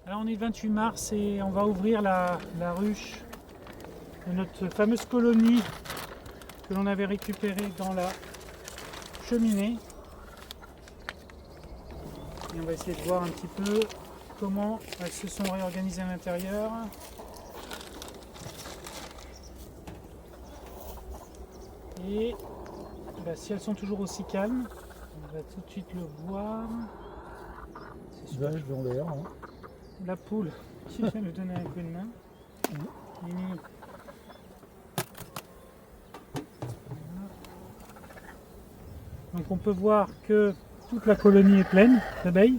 Alors on est le 28 mars et on va ouvrir la ruche de notre fameuse colonie que l'on avait récupérée dans la cheminée. Et on va essayer de voir un petit peu comment elles se sont réorganisées à l'intérieur. Et si elles sont toujours aussi calmes, on va tout de suite le voir. C'est super. Vache dans l'air. Hein. La poule qui vient nous donner un coup de main. Mimi. Voilà. Donc on peut voir que toute la colonie est pleine d'abeilles.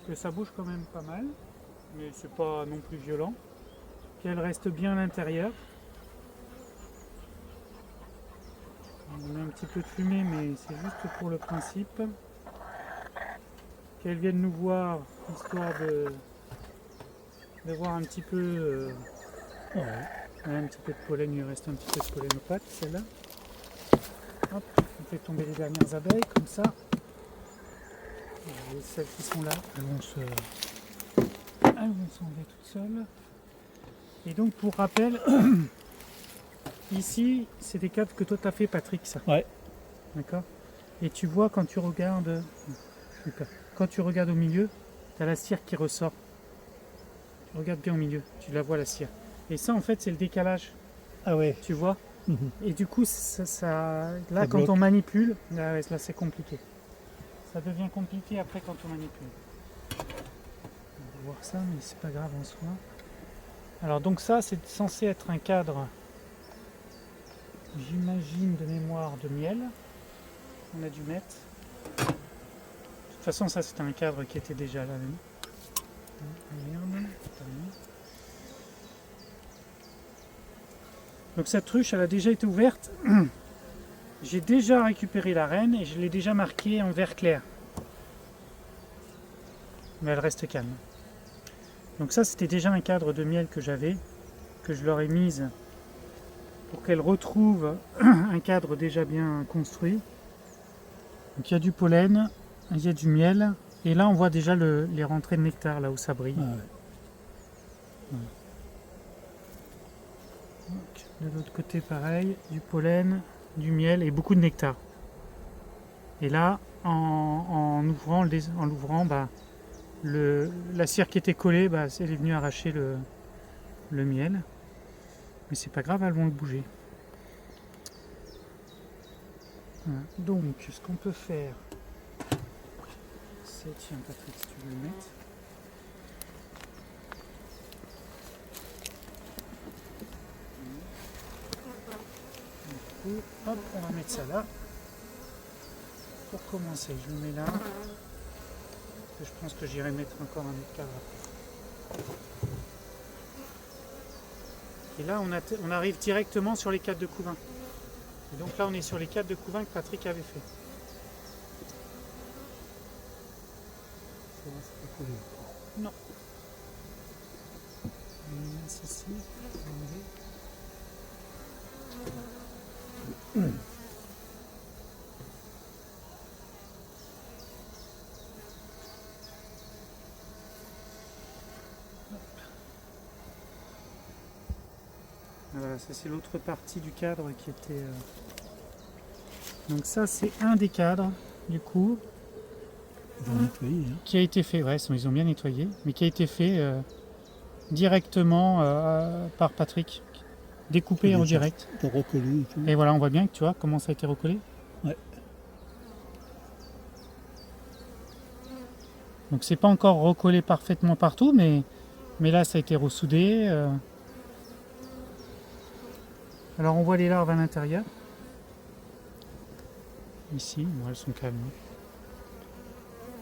Que ça bouge quand même pas mal, mais c'est pas non plus violent. Qu'elle reste bien à l'intérieur. On met un petit peu de fumée, mais c'est juste pour le principe. Qu'elles viennent nous voir, histoire de voir un petit peu. Un petit peu de pollen, il lui reste un petit peu de pollen aux pattes, celle-là. Hop, on fait tomber les dernières abeilles, comme ça. Et celles qui sont là, elles vont s'enlever toutes seules. Et donc, pour rappel, ici, c'est des cadres que toi tu as fait, Patrick, ça. Ouais. D'accord. Et tu vois, quand tu regardes, quand tu regardes au milieu, tu as la cire qui ressort. Tu regardes bien au milieu, tu la vois la cire. Et ça, en fait, c'est le décalage. Ah ouais. Tu vois. Et du coup, là, Ça quand bloque. on manipule, là c'est compliqué. Ça devient compliqué après quand on manipule. On va voir ça, mais c'est pas grave en soi. Alors donc ça, c'est censé être un cadre, j'imagine, de mémoire de miel. On a dû mettre. De toute façon, ça c'est un cadre qui était déjà là. Merde. Donc cette ruche, elle a déjà été ouverte. J'ai déjà récupéré la reine et je l'ai déjà marquée en vert clair. Mais elle reste calme. Donc ça, c'était déjà un cadre de miel que j'avais, que je leur ai mise pour qu'elles retrouvent un cadre déjà bien construit. Donc il y a du pollen, il y a du miel, et là on voit déjà les rentrées de nectar, là où ça brille. Ah ouais. Voilà. Donc, de l'autre côté pareil, du pollen, du miel et beaucoup de nectar. Et là, en l'ouvrant, la cire qui était collée, elle est venue arracher le miel. Mais c'est pas grave, elles vont le bouger. Voilà. Donc, ce qu'on peut faire, c'est... Tiens, Patrick, si tu veux le mettre. Du coup, hop, on va mettre ça là. Pour commencer, je le mets là. Je pense que j'irai mettre encore un autre cadre après. Et là, on arrive directement sur les cadres de couvain. Et donc là, on est sur les cadres de couvain que Patrick avait fait. Ça va, c'est pas collé. Non. On met ceci. Voilà, ça c'est l'autre partie du cadre qui était... Donc ça c'est un des cadres, du coup, Ils vont nettoyer. Hein. qui a été fait, ouais, ils ont bien nettoyé, mais qui a été fait directement par Patrick, découpé en direct. T'as recollé et tout. Et voilà, on voit bien que tu vois comment ça a été recollé. Ouais. Donc c'est pas encore recollé parfaitement partout, mais là ça a été ressoudé. Alors on voit les larves à l'intérieur. Ici, bon, elles sont calmes.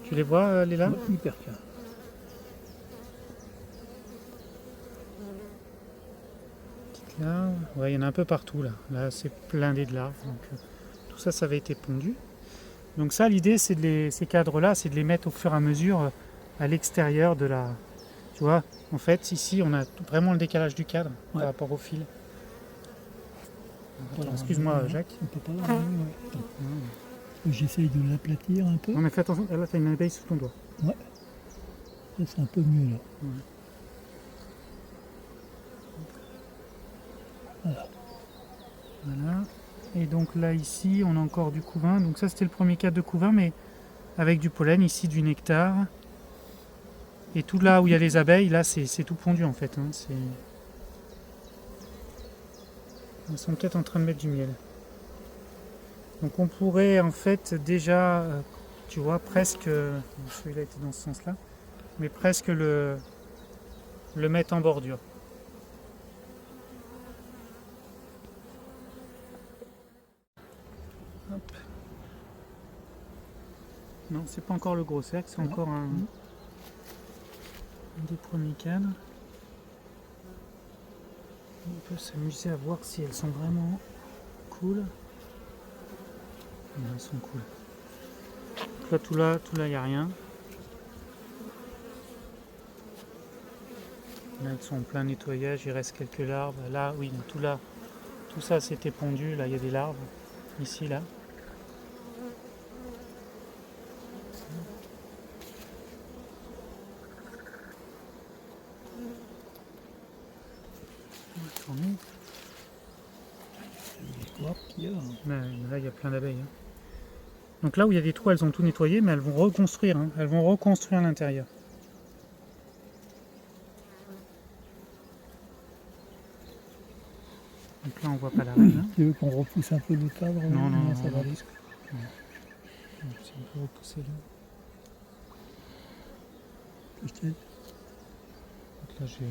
Tu les vois les larves? Ouais, hyper calme. Petites larves. Ouais, il y en a un peu partout là. Là c'est blindé de larves. Donc, tout ça, ça avait été pondu. Donc ça, l'idée, c'est ces cadres-là, c'est de les mettre au fur et à mesure à l'extérieur de la... Tu vois, en fait, ici, on a vraiment le décalage du cadre par rapport au fil. Attends, excuse-moi, Jacques. On peut pas la ramener, ouais. Attends. J'essaye de l'aplatir un peu. On a fait attention, là, t'as une abeille sous ton doigt. Ouais. Ça, c'est un peu mieux là. Ouais. Voilà. Voilà. Et donc là, ici, on a encore du couvain. Donc ça, c'était le premier cadre de couvain, mais avec du pollen, ici, du nectar. Et tout là où il y a les abeilles, là, c'est tout pondu en fait. Hein. Ils sont peut-être en train de mettre du miel. Donc on pourrait en fait déjà, tu vois, presque, celui-là était dans ce sens-là, mais presque le mettre en bordure. Hop. Non, c'est pas encore le gros cercle, c'est encore un des premiers cadres. On peut s'amuser à voir si elles sont vraiment cool. Elles sont cool. Tout là, il n'y a rien. Là, elles sont en plein nettoyage, il reste quelques larves. Là, oui, tout là, tout ça c'était pondu. Là, il y a des larves. Ici, là. Là, il y a plein d'abeilles. Hein. Donc là où il y a des trous, elles ont tout nettoyé, mais elles vont reconstruire. Hein. Elles vont reconstruire l'intérieur. Donc là, on voit pas la reine. Hein. Tu veux qu'on repousse un peu le cadre? Non, ça va aller. Non. C'est un peu repoussé là. Je t'aide. Donc là, j'ai...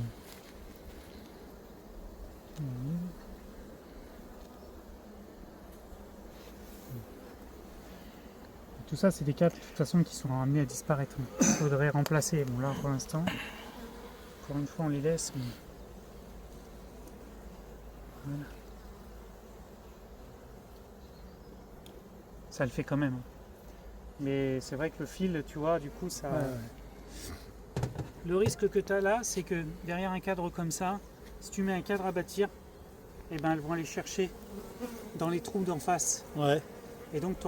Tout ça, c'est des cadres de toute façon qui sont amenés à disparaître. Il faudrait remplacer. Bon, là, pour l'instant, pour une fois, on les laisse. Mais... Voilà. Ça le fait quand même. Mais c'est vrai que le fil, tu vois, du coup, ça... Ouais. Le risque que tu as là, c'est que derrière un cadre comme ça, si tu mets un cadre à bâtir, eh ben, elles vont aller chercher dans les trous d'en face. Ouais. Et donc, tu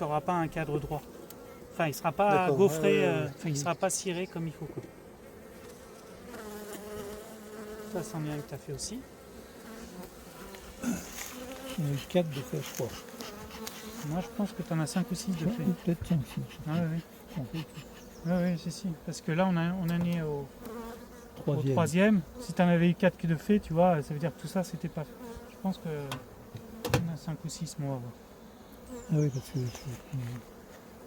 n'auras pas un cadre droit. Enfin, il ne sera pas gaufré, il ne sera pas ciré comme il faut. Quoi. Ça, c'en est un que tu as fait aussi. J'en ai eu 4 de fait, je crois. Moi, je pense que tu en as 5 ou 6 de fait. Peut-être 5 6. Ah oui. Oui, si. Parce que là, on en est au troisième. Si tu en avais eu 4 que de fait, tu vois, ça veut dire que tout ça, c'était pas fait. Je pense que on a 5 ou 6 mois. Ah oui, parce que...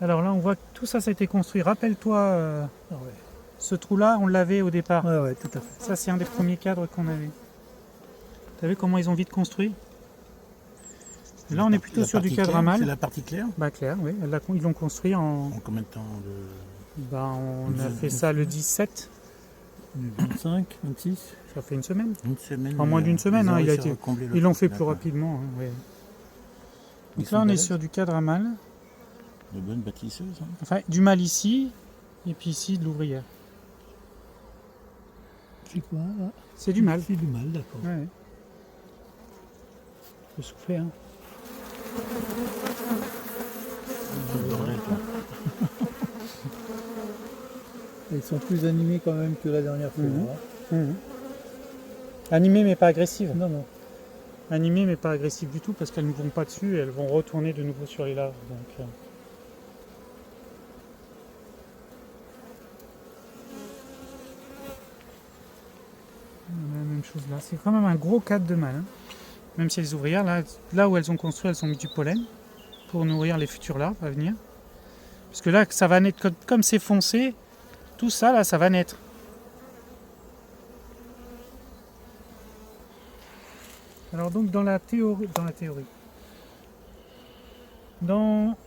Alors là, on voit que tout ça, ça a été construit. Rappelle-toi, ce trou-là, on l'avait au départ. Ouais, tout à fait. Ça, c'est un des premiers cadres qu'on avait. Tu as vu comment ils ont vite construit? Là, on est plutôt sur du cadre à mâle. C'est la partie claire? Bah, clair, oui. Ils l'ont construit en... En combien de temps on a fait ça le 17. Le 25, 26? Ça fait une semaine. Une semaine. En moins d'une semaine, hein, ils l'ont fait plus rapidement. rapidement. Hein, ouais. Donc là, on est sur du cadre à mâle. De bonnes bâtisseuses. Hein. Enfin, du mâle ici, et puis ici, de l'ouvrière. C'est quoi là? C'est du mâle. C'est du mâle, d'accord. Ouais. Faut souffler, hein. Ils sont plus animés quand même que la dernière fois. Animées mais pas agressives. Non. Animées mais pas agressives du tout parce qu'elles ne vont pas dessus et elles vont retourner de nouveau sur les larves. Donc, la même chose là. C'est quand même un gros cadre de mâle. Hein. Même si les ouvrières, là où elles ont construit, elles ont mis du pollen pour nourrir les futures larves à venir. Parce que là, ça va naître comme c'est foncé, tout ça là, ça va naître. Alors donc dans la théorie, dans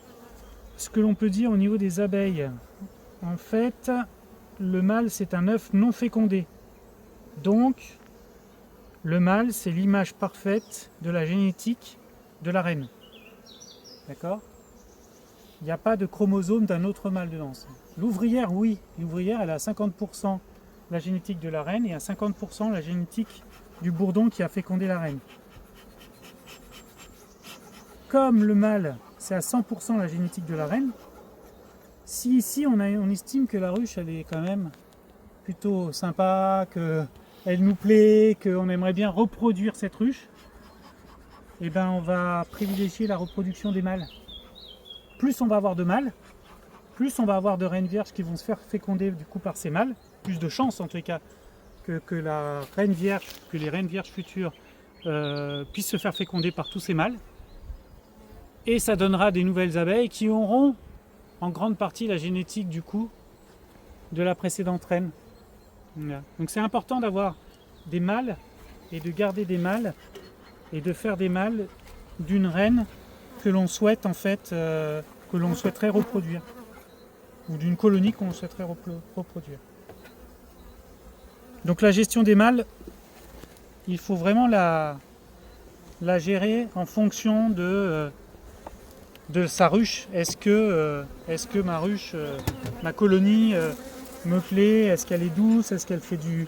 ce que l'on peut dire au niveau des abeilles, en fait, le mâle c'est un œuf non fécondé. Donc, le mâle c'est l'image parfaite de la génétique de la reine. D'accord ? Il n'y a pas de chromosome d'un autre mâle dedans. L'ouvrière, oui. L'ouvrière, elle a 50% la génétique de la reine et à 50% la génétique du bourdon qui a fécondé la reine. comme le mâle, c'est à 100% la génétique de la reine, si ici on estime que la ruche elle est quand même plutôt sympa, qu'elle nous plaît, qu'on aimerait bien reproduire cette ruche, et ben on va privilégier la reproduction des mâles. Plus on va avoir de mâles, plus on va avoir de reines vierges qui vont se faire féconder du coup par ces mâles, plus de chances en tous les cas que la reine vierge, que les reines vierges futures puissent se faire féconder par tous ces mâles. Et ça donnera des nouvelles abeilles qui auront en grande partie la génétique du coup de la précédente reine. Voilà. Donc c'est important d'avoir des mâles et de garder des mâles et de faire des mâles d'une reine que l'on souhaite en fait, que l'on souhaiterait reproduire, ou d'une colonie qu'on souhaiterait reproduire. Donc la gestion des mâles, il faut vraiment la gérer en fonction de sa ruche. Est-ce que ma ruche, ma colonie me plaît? Est-ce qu'elle est douce? Est-ce qu'elle fait du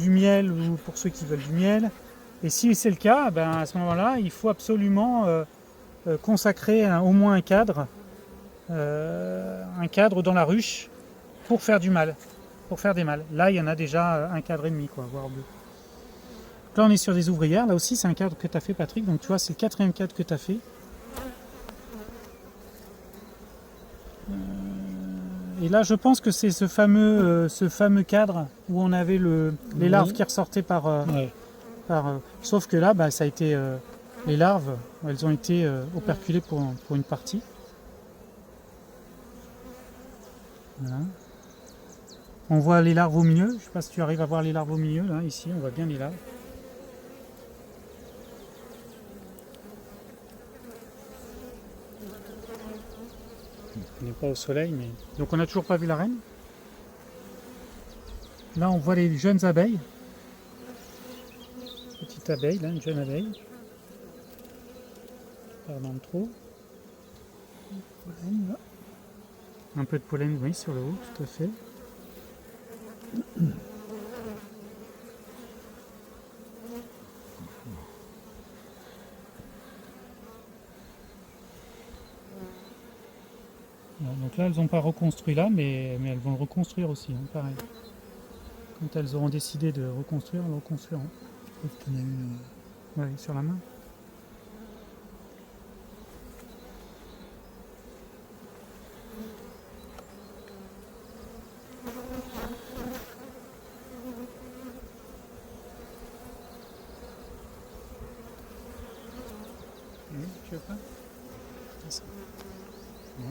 miel, ou pour ceux qui veulent du miel? Et si c'est le cas, ben à ce moment-là, il faut absolument consacrer au moins un cadre dans la ruche pour faire du mâle, pour faire des mâles. Là, il y en a déjà un cadre et demi, quoi, voire deux. Là, on est sur des ouvrières. Là aussi, c'est un cadre que tu as fait, Patrick. Donc, tu vois, c'est le 4e cadre que tu as fait. Et là, je pense que c'est ce fameux cadre où on avait les larves qui ressortaient sauf que là, bah, ça a été les larves, elles ont été operculées pour une partie. Voilà. On voit les larves au milieu. Je ne sais pas si tu arrives à voir les larves au milieu. Là, ici, on voit bien les larves. On n'est pas au soleil, mais... Donc on n'a toujours pas vu la reine. Là, on voit les jeunes abeilles. Petite abeille, là, une jeune abeille. Pardon, trop. Pollen, là. Un peu de pollen, oui, sur le haut, tout à fait. Donc là, elles n'ont pas reconstruit là, mais elles vont le reconstruire aussi, hein, pareil. Quand elles auront décidé de reconstruire, elles le reconstruiront. Est-ce qu'il y en a une Oui, sur la main. Tu veux pas? C'est ça. Ouais.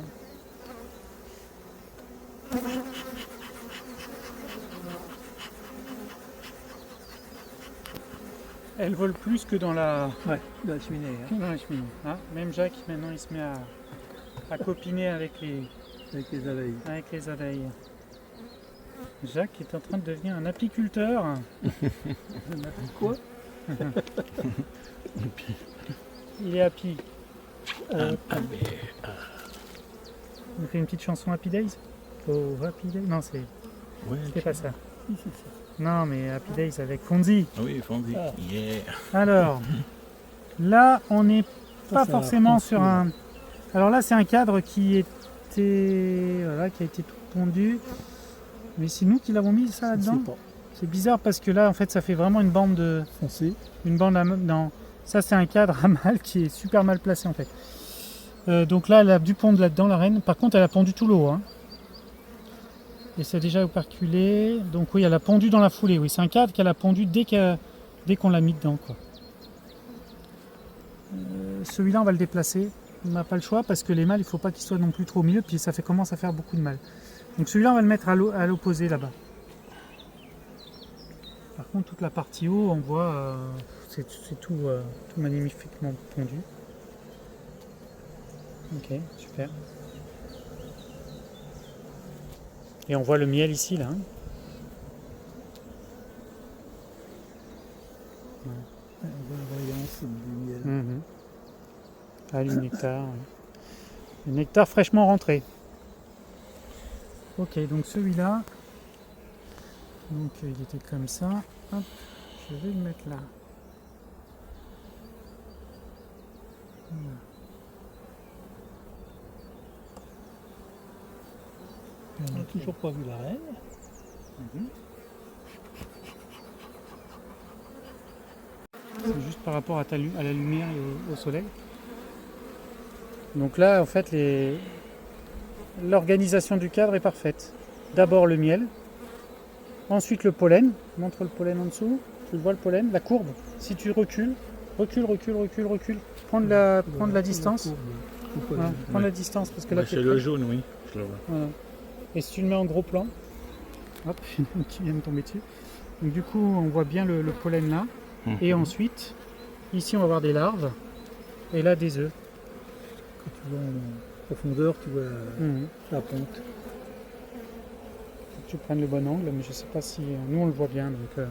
Elles volent plus que dans la cheminée. Hein. Que dans la cheminée. Hein, même Jacques, maintenant, il se met à copiner avec les abeilles. Jacques est en train de devenir un apiculteur. Quoi? Il est happy. On fait une petite chanson Happy Days. Oh, Happy Days. Non, c'est pas ça. Oui, c'est ça. Non, mais Happy Days avec Fonzie. Oui, Fonzie. Ah. Yeah. Alors, là, on n'est pas forcément sur un... Alors là, c'est un cadre qui a été tout pondu. Mais c'est nous qui l'avons mis, ça, là-dedans? C'est bizarre parce que là, en fait, ça fait vraiment une bande de... Foncé. Une bande à... Non, ça, c'est un cadre à mâle qui est super mal placé, en fait. Donc là, elle a dû pondre là-dedans, la reine. Par contre, elle a pondu tout le haut. Hein. Et c'est déjà operculé. Donc oui, elle a pondu dans la foulée. Oui, c'est un cadre qu'elle a pondu dès qu'on l'a mis dedans, quoi. Celui-là, on va le déplacer. On n'a pas le choix parce que les mâles, il ne faut pas qu'ils soient non plus trop au milieu. Puis ça commence à faire beaucoup de mal. Donc celui-là, on va le mettre à l'opposé, là-bas. Par contre, toute la partie haut, on voit, c'est tout magnifiquement pondu. Ok, super. Et on voit le miel ici, là. Hein. On voit la variance du miel. Mmh. Ah, du nectar. Le nectar fraîchement rentré. Ok, donc celui-là, donc il était comme ça. Hop, je vais le mettre là. Voilà. On n'a toujours pas vu la reine. C'est juste par rapport à la lumière et au soleil. Donc là, en fait, l'organisation du cadre est parfaite. D'abord le miel, ensuite le pollen. Montre le pollen en dessous. Tu le vois le pollen, la courbe. Si tu recule. Prends de la distance. Voilà, prends la distance parce que là, c'est le jaune, oui. Je le vois. Voilà. Et si tu le mets en gros plan, hop, qui vient de tomber dessus. Donc du coup, on voit bien le pollen là. Et ensuite, ici, on va avoir des larves. Et là, des œufs. Quand tu vois en profondeur, tu vois la ponte. Faut que tu prennes le bon angle, mais je sais pas si... Nous, on le voit bien, donc... Là,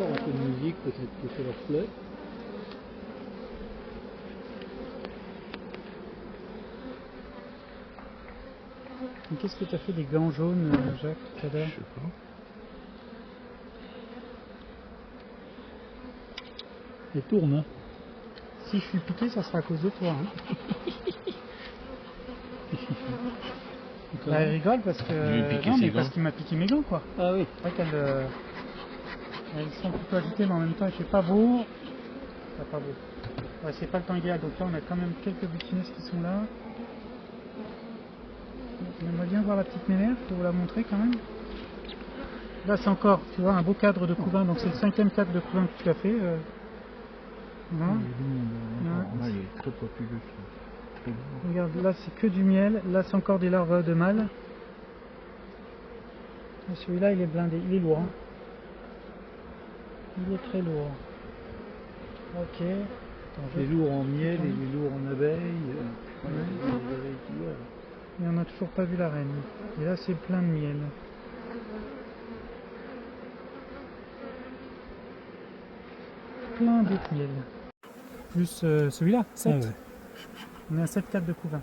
un peu de musique, peut-être que ça leur plaît. Mais qu'est-ce que tu as fait des gants jaunes, Jacques, tout à l'heure? Je sais pas. Elle tourne, hein. Si je suis piqué, ça sera à cause de toi. Hein. Bah, elle rigole parce que... Lui piquer Non, ses mais gants. parce qu'il m'a piqué mes gants, quoi. Ah oui. C'est vrai qu'elles elles sont plutôt agitées, mais en même temps, il fait pas beau. Enfin, pas beau. Ouais, c'est pas le temps idéal, donc là, on a quand même quelques butineuses qui sont là. On aimerait bien voir la petite mémère pour vous la montrer quand même. Là, c'est encore, tu vois, un beau cadre de couvain, donc c'est le 5e cadre de couvain que tu as fait. Voilà. Là, il est très populeux. Très beau. Regarde, là c'est que du miel, là c'est encore des larves de mâle. Et celui-là il est blindé, il est lourd. Hein. Il est très lourd. Ok. Attends, Il est lourd en miel, il est lourd en abeilles. Et on n'a toujours pas vu la reine. Et là c'est plein de miel. Plein d'autres miel. Plus celui-là, 7. Ah ouais. On est à 7 cadres de couvain.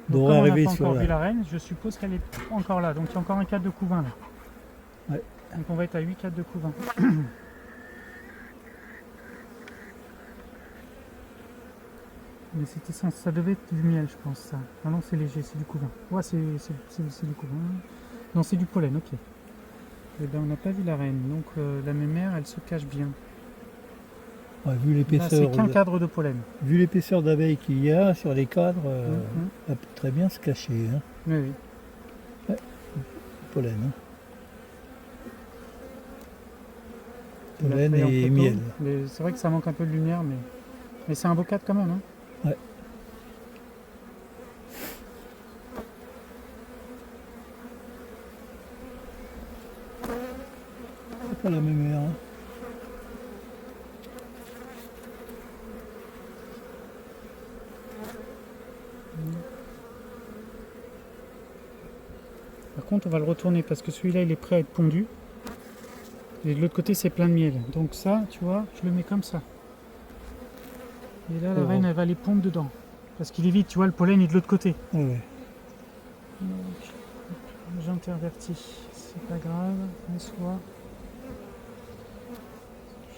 Donc, comme on n'a pas encore vu la reine, je suppose qu'elle est encore là. Donc il y a encore un cadre de couvain là. Ouais. Donc on va être à 8 cadres de couvain. Mais ça devait être du miel, je pense, ça. Ah non, c'est léger, c'est du couvain. Ouais, c'est du couvain. Non, c'est du pollen, ok. Et ben, on n'a pas vu la reine, donc la mémère, elle se cache bien. Ouais, vu Là, l'épaisseur. c'est qu'un cadre de pollen. Vu l'épaisseur d'abeilles qu'il y a sur les cadres, elle peut très bien se cacher. Hein. Oui, oui. Ouais, pollen. Hein. Pollen et miel. C'est vrai que ça manque un peu de lumière, mais c'est un beau cadre quand même. Hein. Ouais. C'est pas la même air. Hein. Par contre, on va le retourner parce que celui-là, il est prêt à être pondu. Et de l'autre côté, c'est plein de miel. Donc ça, tu vois, je le mets comme ça. Et là, la reine, elle va les pondre dedans. Parce qu'il est vide, tu vois, le pollen est de l'autre côté. Ouais. Donc, j'intervertis. C'est pas grave, mais soit.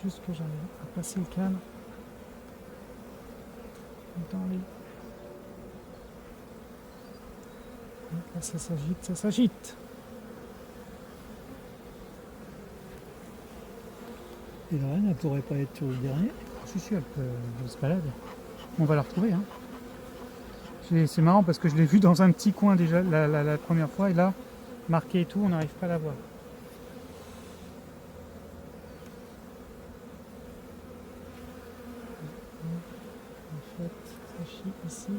Juste que j'arrive à passer le cadre. Dans les... Là, ça s'agite, ça s'agite. Et la reine, elle pourrait pas être sur le dernier. Si, si, elle se balade. On va la retrouver. Hein. C'est marrant parce que je l'ai vue dans un petit coin déjà la première fois. Et là, marqué et tout, on n'arrive pas à la voir. En fait, ça chie ici.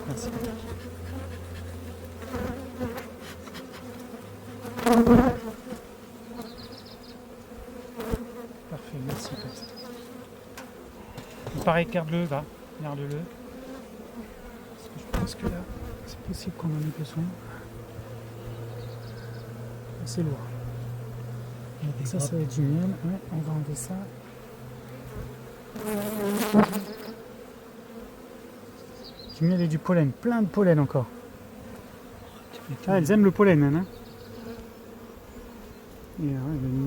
Merci. Parfait, merci. Pareil, garde-le, va. Garde-le. Parce que je pense que là, c'est possible qu'on en ait besoin. C'est lourd. Il y a des Ça grappes. va être du miel. Ouais, on va enlever ça. Du miel et du pollen. Plein de pollen encore. Tu mets tout. Ah, elles aiment le pollen, hein. Et, ouais,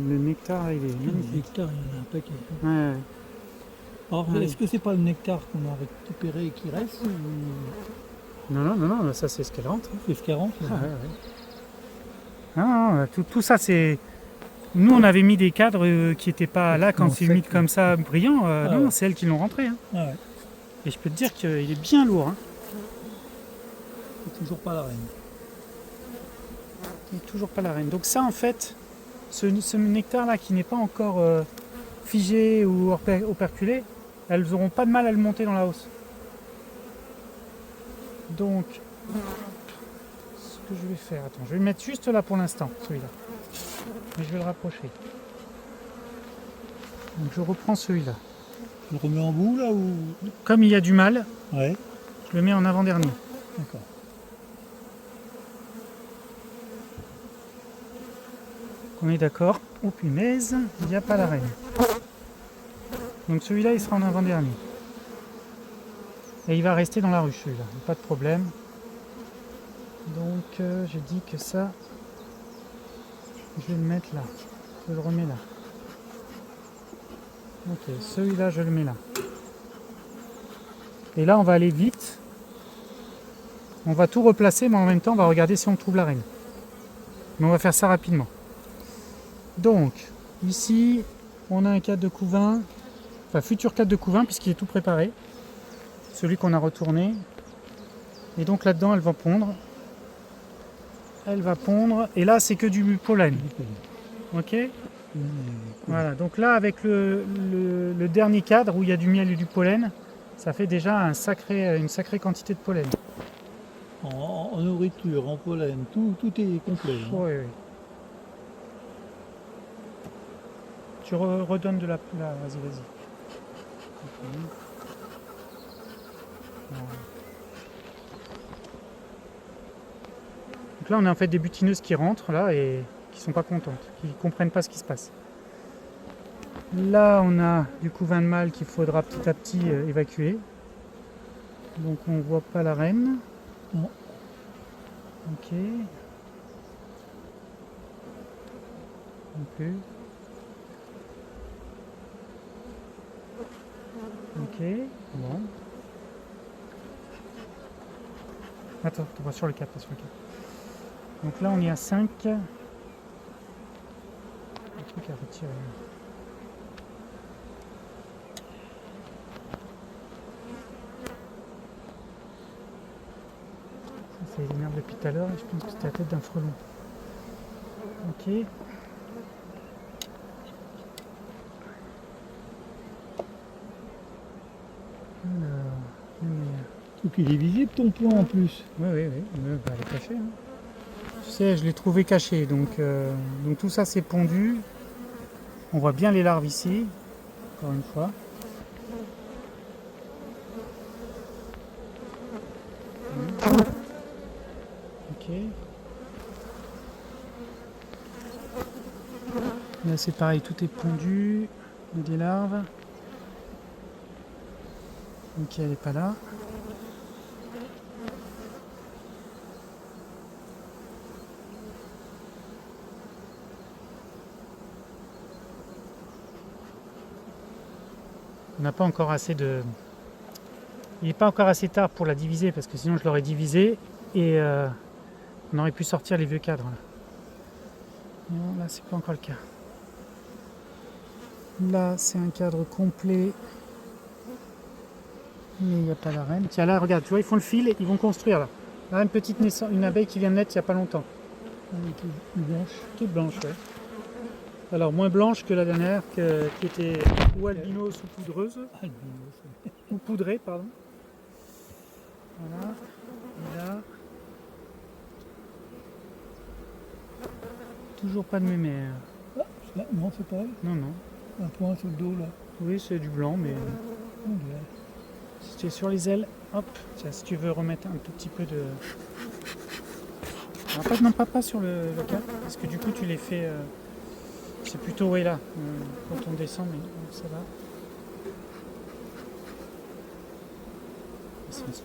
le nectar, il est Le magnifique. nectar, il y en a un paquet. Ouais, ouais. Alors, Ouais. est-ce que c'est pas le nectar qu'on a récupéré et qui reste ou Non, ça c'est ce qu'elle rentre. c'est ce qui rentre Ah, ouais, ouais. Ah, non, tout ça c'est. Nous on avait mis des cadres qui n'étaient pas là quand Non, c'est sec, humide comme ça, brillant. Ah, non, ouais. c'est elles qui l'ont rentré. Hein. Ah ouais, Et je peux te dire qu'il est bien lourd. Hein. c'est toujours pas la reine. Il n'est toujours pas la reine. Donc ça en fait, ce nectar là qui n'est pas encore figé ou operculé, elles n'auront pas de mal à le monter dans la hausse. Donc, ce que je vais faire, attends, je vais le mettre juste là pour l'instant, celui-là. Mais je vais le rapprocher. Donc je reprends celui-là. Tu le remets en bout là ou Comme il y a du mal, Ouais, je le mets en avant-dernier. d'accord. On est d'accord. Oh punaise, il n'y a pas la reine. Donc celui-là, il sera en avant-dernier. Et il va rester dans la ruche, celui-là. Pas de problème. Donc je dis que ça, je vais le mettre là. Je le remets là. Ok, celui-là, je le mets là. Et là, on va aller vite. On va tout replacer, mais en même temps, on va regarder si on trouve la reine. Mais on va faire ça rapidement. Donc, ici, on a un cadre de couvain, enfin futur cadre de couvain, puisqu'il est tout préparé. Celui qu'on a retourné. Et donc là-dedans, elle va pondre. Elle va pondre. Et là, c'est que du pollen. Ok ? Voilà, donc là, avec le dernier cadre où il y a du miel et du pollen, ça fait déjà une sacrée quantité de pollen. En nourriture, en pollen, tout est complet. Hein. Oui, oui. Tu redonnes de la... Vas-y. Ok. Voilà. Donc là, on a en fait des butineuses qui rentrent là et qui sont pas contentes, qui comprennent pas ce qui se passe. Là, on a du couvain de mâle qu'il faudra petit à petit évacuer. Donc on voit pas la reine. Non. Ok. Non plus. Ok. Bon. Attends, pas sur le cap, pas sur le cap. Donc là, on est à 5. Le truc à retirer. Ça énerve depuis tout à l'heure et je pense que c'était la tête d'un frelon. Ok. Alors, Donc il est visible ton point en plus. oui, elle est cachée. Hein. Tu sais, je l'ai trouvé caché, donc tout ça c'est pondu. On voit bien les larves ici, encore une fois. Ok. Là c'est pareil, tout est pondu. Il y a des larves. Ok, elle n'est pas là. On n'a pas encore assez de... Il n'est pas encore assez tard pour la diviser parce que sinon je l'aurais divisé et on aurait pu sortir les vieux cadres. Là. Non, là c'est pas encore le cas. Là c'est un cadre complet. Mais il n'y a pas la reine. Tiens là regarde, tu vois ils font le fil et ils vont construire là. Là une abeille qui vient de naître il n'y a pas longtemps. Elle est toute blanche. Toute blanche, ouais. Alors moins blanche que la dernière qui était ou albinos ou poudreuse. Albinos. Ou poudrée, pardon. Voilà. Et là. Toujours pas de mémère. Ah, là, non, c'est pas elle. Non. Un point sur le dos là. Oui, c'est du blanc, mais. Oh, là. Si tu es sur les ailes, hop, tiens, si tu veux remettre un tout petit peu de... Alors, non, pas sur le cap, parce que du coup tu les fais... c'est plutôt ouais, là, quand on descend, mais ça va.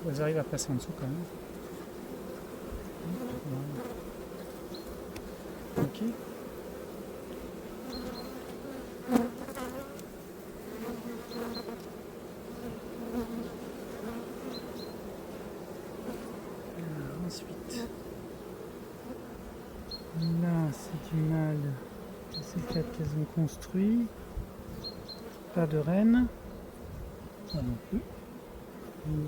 Elles arrivent à passer en dessous quand même. Voilà. Ok. Ensuite, là c'est du mal. C'est le cadre qu'elles ont construit. Pas de reine. Là non plus.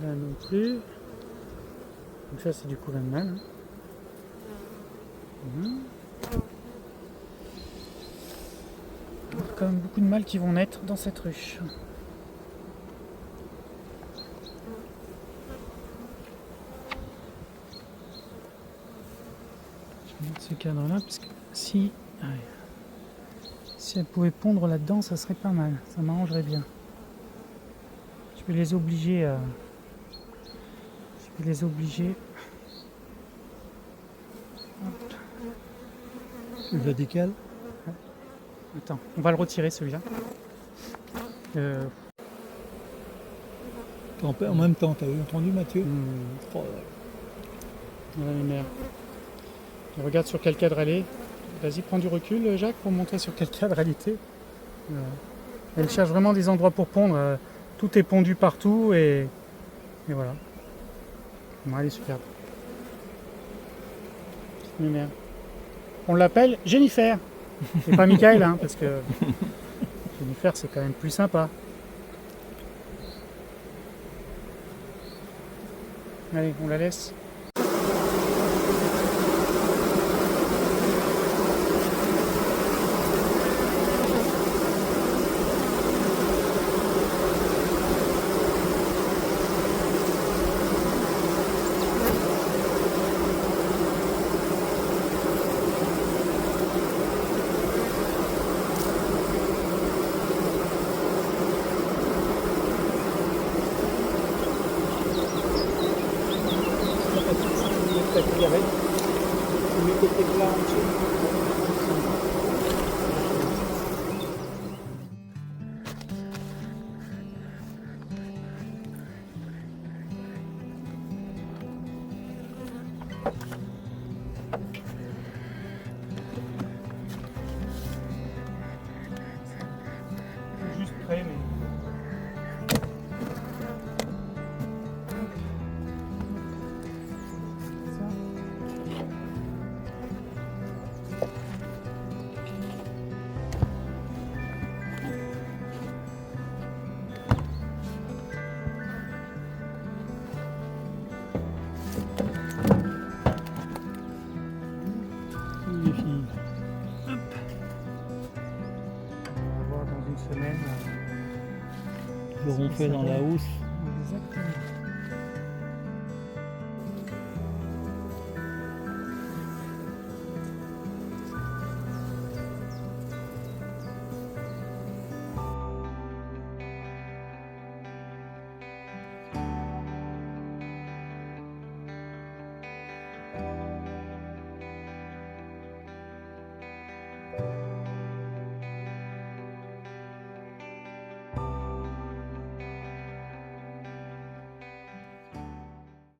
Là non plus. Donc ça c'est du coup reine mâle. Il y a quand même beaucoup de mâles qui vont naître dans cette ruche. Je vais mettre ce cadre là parce que si elle pouvait pondre là-dedans, ça serait pas mal, ça m'arrangerait bien. Je vais les obliger à... Hop. Tu la décales. Attends, on va le retirer celui-là. En même temps, t'as entendu Mathieu? Oh, Voilà les mères. Regarde sur quel cadre elle est. Vas-y, prends du recul, Jacques, pour montrer sur quel cadre elle était. Elle cherche vraiment des endroits pour pondre. Tout est pondu partout et voilà. Bon, elle est superbe. Mes mères. On l'appelle Jennifer. Et pas Michael, hein, parce que Jennifer, c'est quand même plus sympa. Allez, on la laisse. Juste près, mais... les filles. On va voir dans une semaine. Ils l'auront fait dans la housse. Exactement.